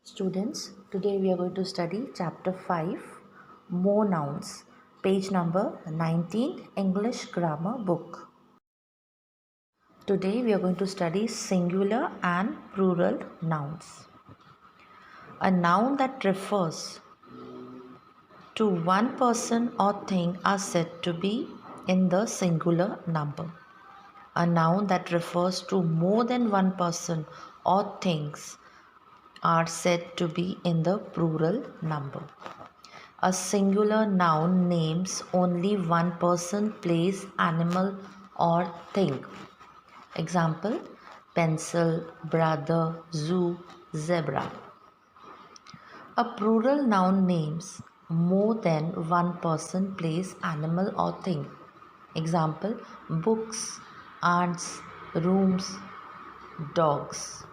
Students, today we are going to study chapter 5, More Nouns, page number 19, English Grammar Book. Today we are going to study singular and plural nouns. A noun that refers to one person or thing are said to be in the singular number. A noun that refers to more than one person or things are said to be in the plural number. A singular noun names only one person, place, animal, or thing. Example: pencil, brother, zoo, zebra. A plural noun names more than one person, place, animal, or thing. Example: books, aunts, rooms, dogs.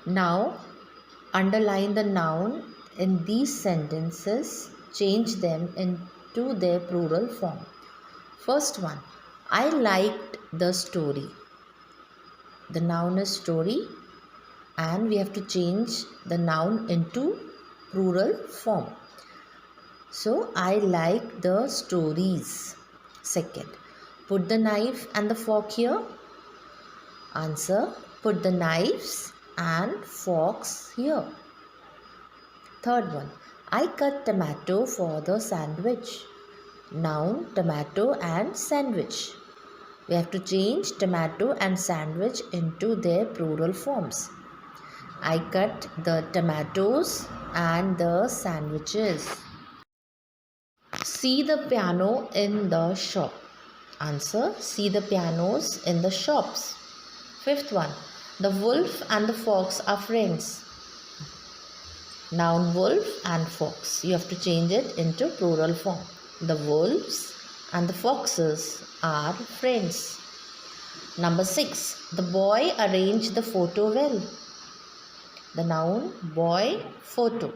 Now, underline the noun in these sentences, change them into their plural form. First one, I liked the story. The noun is story and we have to change the noun into plural form. So, I like the stories. Second, put the knife and the fork here. Answer, put the knives and forks here. Third one, I cut tomato for the sandwich. Noun, tomato and sandwich. We have to change tomato and sandwich into their plural forms. I cut the tomatoes and the sandwiches. See the piano in the shop. Answer, see the pianos in the shops. Fifth one, the wolf and the fox are friends. Noun, wolf and fox. You have to change it into plural form. The wolves and the foxes are friends. Number 6. The boy arranged the photo well. The noun, boy, photo.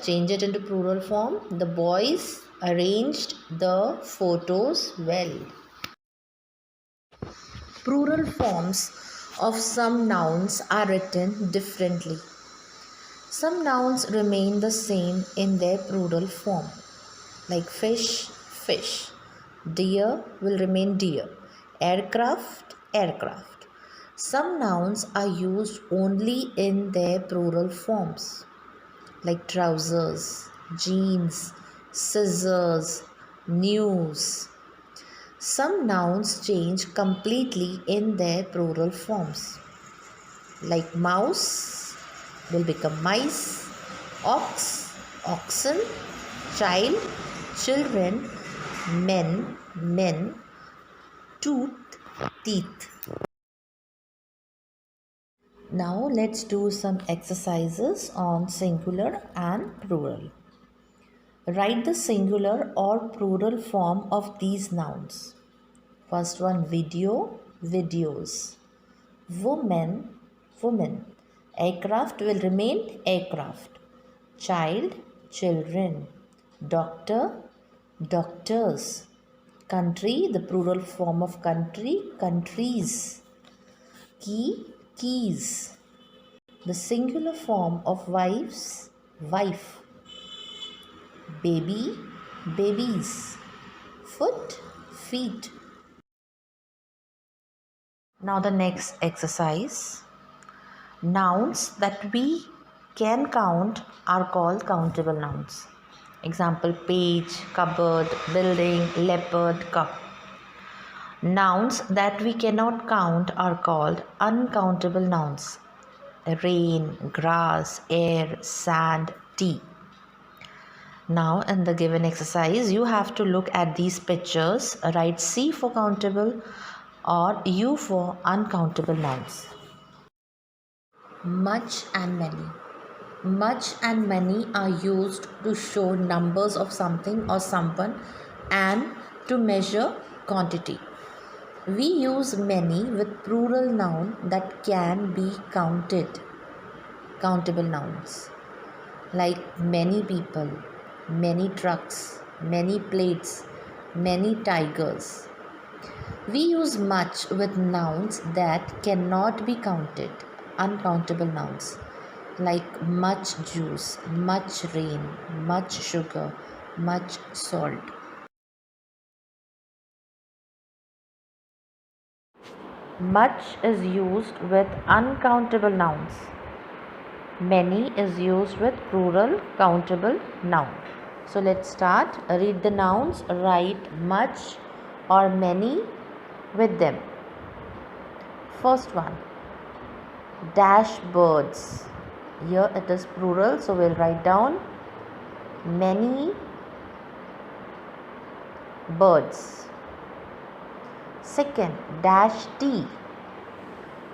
Change it into plural form. The boys arranged the photos well. Plural forms of some nouns are written differently. Some nouns remain the same in their plural form, like fish, fish. Deer will remain deer. Aircraft, aircraft. Some nouns are used only in their plural forms, like trousers, jeans, scissors, news. Some nouns change completely in their plural forms, like mouse will become mice, ox, oxen, child, children, men, tooth, teeth. Now let's do some exercises on singular and plural. Write the singular or plural form of these nouns. First one, video, videos. Woman, woman. Aircraft will remain aircraft. Child, children. Doctor, doctors. Country, the plural form of country, countries. Key, keys. The singular form of wives, wife. Baby, babies. Foot, feet. Now the next exercise. Nouns that we can count are called countable nouns. Example, page, cupboard, building, leopard, cup. Nouns that we cannot count are called uncountable nouns. Rain, grass, air, sand, tea. Now in the given exercise, you have to look at these pictures, write C for countable or U for uncountable nouns. Much and many. Much and many are used to show numbers of something or someone and to measure quantity. We use many with plural noun that can be counted. Countable nouns like many people, many trucks, many plates, many tigers. We use much with nouns that cannot be counted. uncountable nouns like much juice, much rain, much sugar, much salt. Much is used with uncountable nouns. Many is used with plural countable noun. So let's start. Read the nouns, write much or many with them. First one, dash birds. Here it is plural, so we'll write down many birds. Second, dash tea.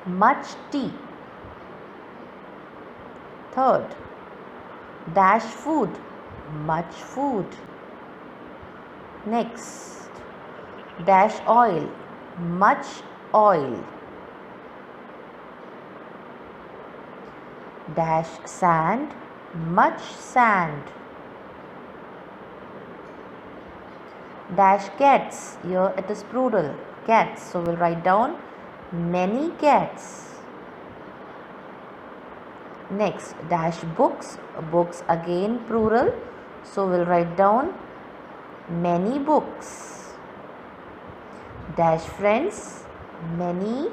Much tea. Third, dash food. Much food. Next, dash oil. Much oil. Dash sand. Much sand. Dash cats. Here it is plural, cats. So we'll write down many cats. Next, dash books. Books again plural. So we'll write down many books. Dash friends. Many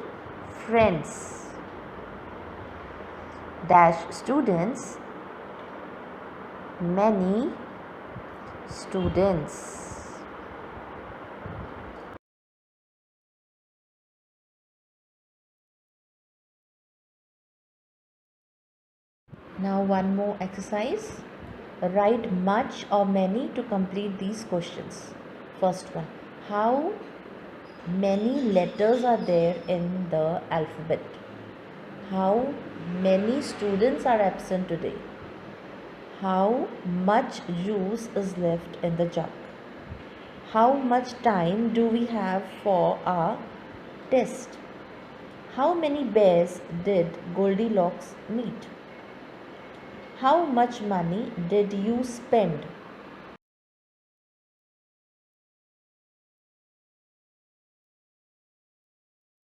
friends. Dash students. Many students. Now one more exercise. Write much or many to complete these questions. First one. How many letters are there in the alphabet? How many students are absent today? How much juice is left in the jug? How much time do we have for our test? How many bears did Goldilocks meet? How much money did you spend